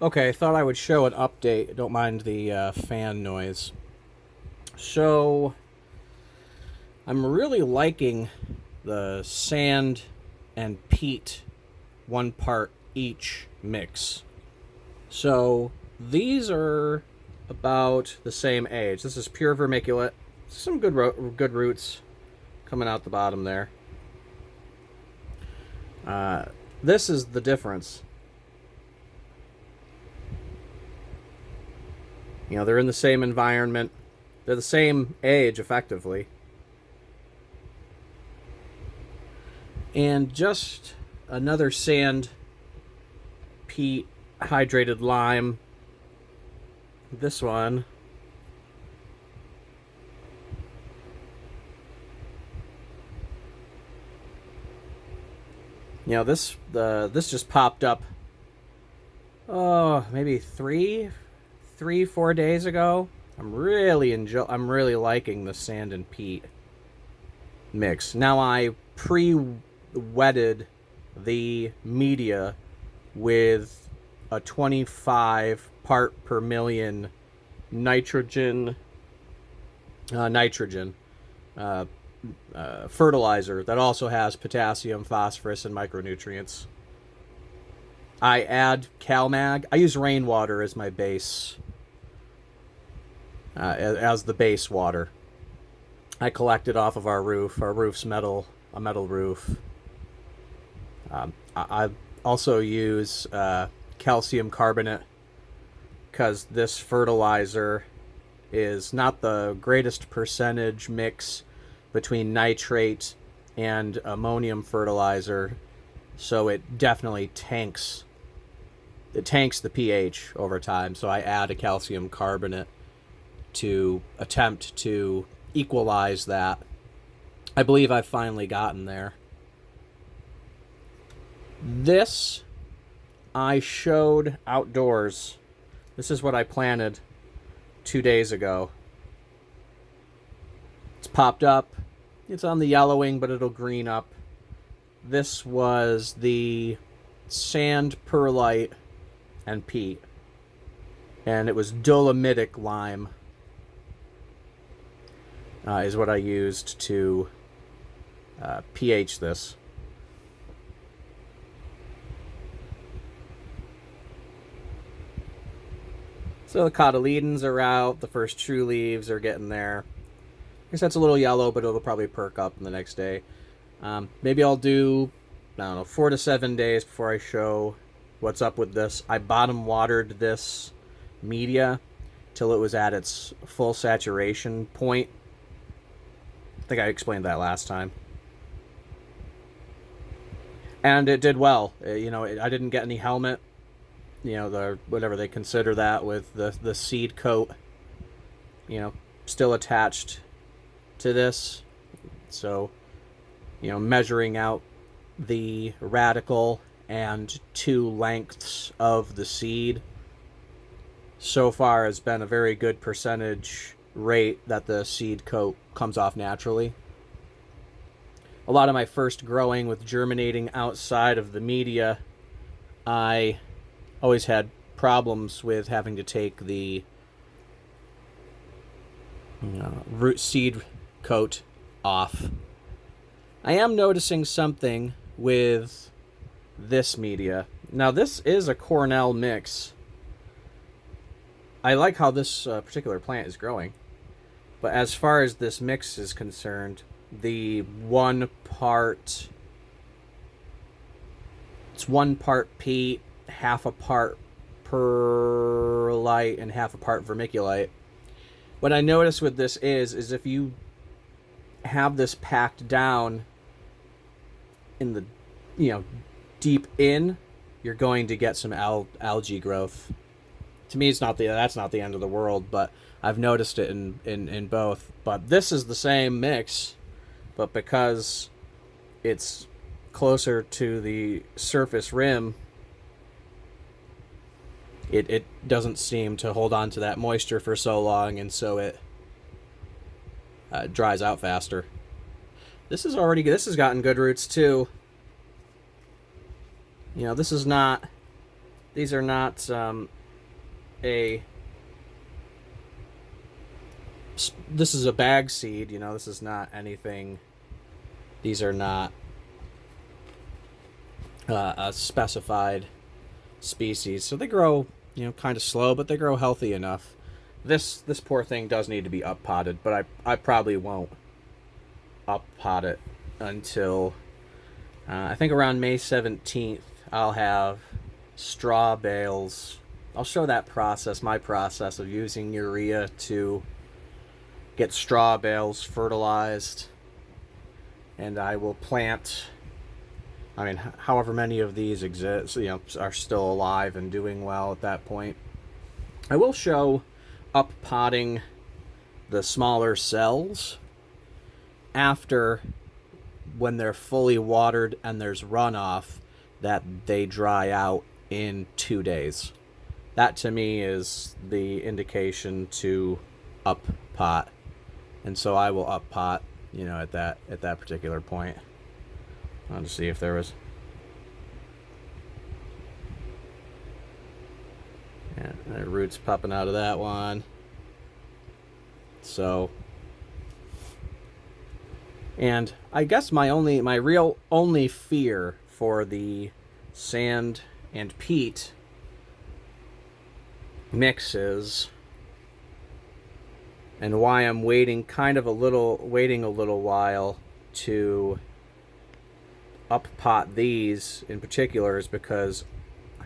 Okay, I thought I would show an update. Don't mind the fan noise. So, I'm really liking the sand and peat 1 part each mix. So, these are about the same age. This is pure vermiculite. Some good roots coming out the bottom there. Uh, this is the difference. They're in the same environment. They're the same age, effectively. And just another sand, peat, hydrated lime. This one. This just popped up. Oh, maybe 4 days ago. I'm really liking the sand and peat mix. Now I pre-wetted the media with a 25 part per million nitrogen uh, fertilizer that also has potassium, phosphorus, and micronutrients. I add CalMag. I use rainwater as my base, as the base water. I collect it off of our roof. Our roof's a metal roof. I also use calcium carbonate because this fertilizer is not the greatest percentage mix between nitrate and ammonium fertilizer, so it definitely tanks the pH over time. So I add a calcium carbonate to attempt to equalize that. I believe I've finally gotten there. This I showed outdoors. This is what I planted 2 days ago. It's popped up. It's on the yellowing, but it'll green up. This was the sand perlite and peat. And it was dolomitic lime is what I used to pH this. So the cotyledons are out. The first true leaves are getting there. I guess that's a little yellow, but it'll probably perk up in the next day. Maybe I'll do, I don't know, 4 to 7 days before I show what's up with this. I bottom watered this media till it was at its full saturation point. I think I explained that last time. And it did well. I didn't get any helmet. The whatever they consider that with the seed coat. Still attached to this. So, measuring out the radical and 2 lengths of the seed so far has been a very good percentage rate that the seed coat comes off naturally. A lot of my first growing with germinating outside of the media, I always had problems with having to take the root seed coat off. I am noticing something with this media. Now, this is a Cornell mix. I like how this particular plant is growing. But as far as this mix is concerned, the 1 part... It's 1 part peat, half a part perlite, and half a part vermiculite. What I notice with this is if you have this packed down in the, deep in, you're going to get some algae growth. To me, that's not the end of the world, but I've noticed it in both. But this is the same mix, but because it's closer to the surface rim, it doesn't seem to hold on to that moisture for so long, and so it dries out faster. This has gotten good roots too. This is not these are not a. This is a bag seed, you know. This is not anything. These are not a specified species, so they grow, you know, kind of slow, but they grow healthy enough. This poor thing does need to be up potted, but I probably won't up pot it until I think around May 17th. I'll have straw bales. I'll show that process, my process of using urea to get straw bales fertilized, and I will plant. I mean, however many of these exist, you know, are still alive and doing well at that point. I will show up potting the smaller cells after, when they're fully watered and there's runoff, that they dry out in 2 days. That to me is the indication to up pot, and so I will up pot, you know, at that particular point. I'll just see if there was. Yeah, the roots popping out of that one. So, and I guess my real only fear for the sand and peat mixes, and why I'm waiting a little while to up pot these in particular, is because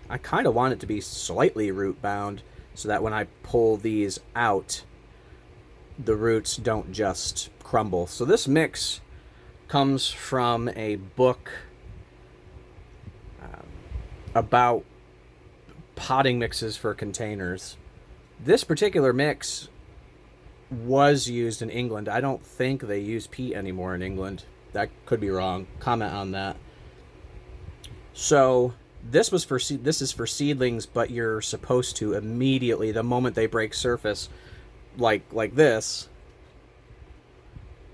I kind of want it to be slightly root bound, so that when I pull these out, the roots don't just crumble. So this mix comes from a book about potting mixes for containers. This particular mix was used in England. I don't think they use peat anymore in England. That could be wrong. Comment on that. So this is for seedlings, but you're supposed to immediately, the moment they break surface, like this,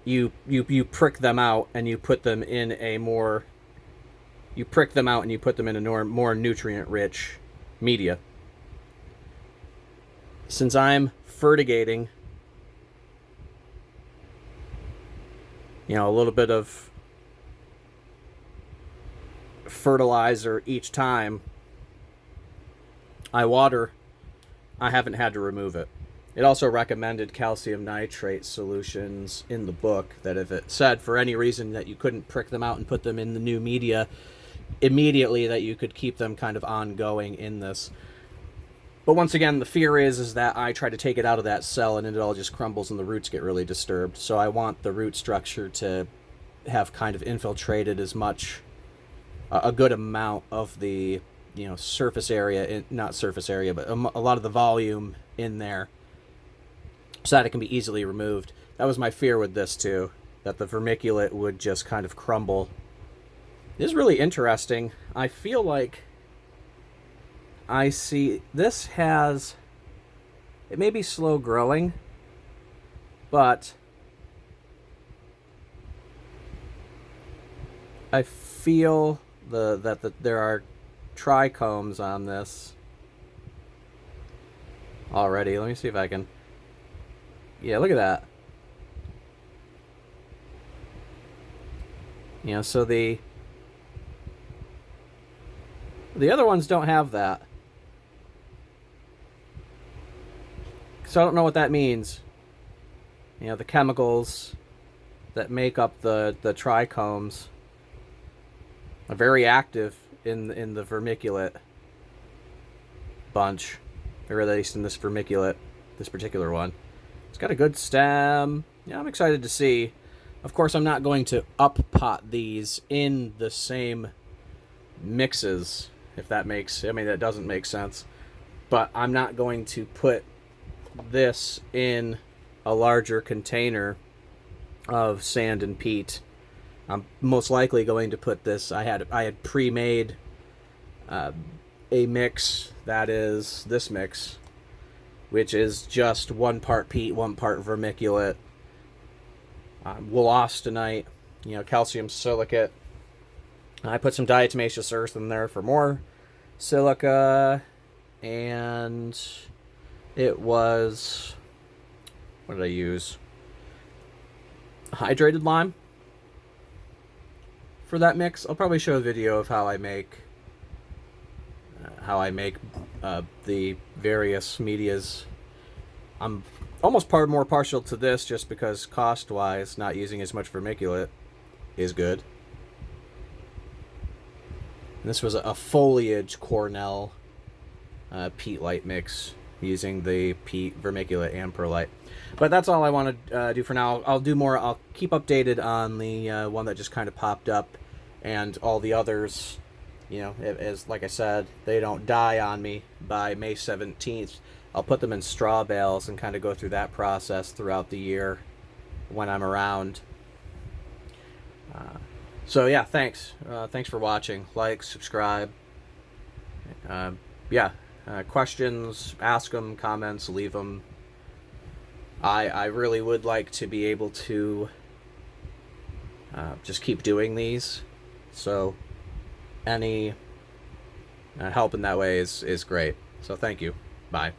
you prick them out and you put them in a more more nutrient rich media. Since I'm fertigating, you know, a little bit of fertilizer each time I water, I haven't had to remove it. It also recommended calcium nitrate solutions in the book, that if it said for any reason that you couldn't prick them out and put them in the new media immediately, that you could keep them kind of ongoing in this. But once again, the fear is that I try to take it out of that cell and it all just crumbles and the roots get really disturbed. So I want the root structure to have kind of infiltrated as much, a good amount of the, you know, surface area, not surface area, but a lot of the volume in there, so that it can be easily removed. That was my fear with this too, that the vermiculite would just kind of crumble. This is really interesting. I feel like I see this has, it may be slow growing, but I feel that there are trichomes on this already. Let me see if I can. Yeah, look at that. You know, so the other ones don't have that. So I don't know what that means. You know, the chemicals that make up the trichomes are very active in the vermiculite bunch, or at least in this vermiculite, this particular one. It's got a good stem. Yeah, I'm excited to see. Of course, I'm not going to up pot these in the same mixes, if that makes, I mean, that doesn't make sense. But I'm not going to put this in a larger container of sand and peat. I'm most likely going to put this, I had pre-made a mix, that is this mix, which is just 1 part peat, 1 part vermiculite, wollastonite, you know, calcium silicate. I put some diatomaceous earth in there for more silica, and it was, what did I use? Hydrated lime for that mix. I'll probably show a video of how I make the various medias. I'm almost more partial to this just because cost-wise, not using as much vermiculate is good. And this was a foliage Cornell peat light mix using the peat, vermiculate, and perlite. But that's all I want to do for now. I'll do more. I'll keep updated on the one that just kind of popped up, and all the others. You know, as like I said, they don't die on me by May 17th. I'll put them in straw bales and kind of go through that process throughout the year when I'm around. So yeah, thanks. Thanks for watching. Like, subscribe. Questions, ask them. Comments, leave them. I really would like to be able to just keep doing these. So any help in that way is great. So thank you. Bye.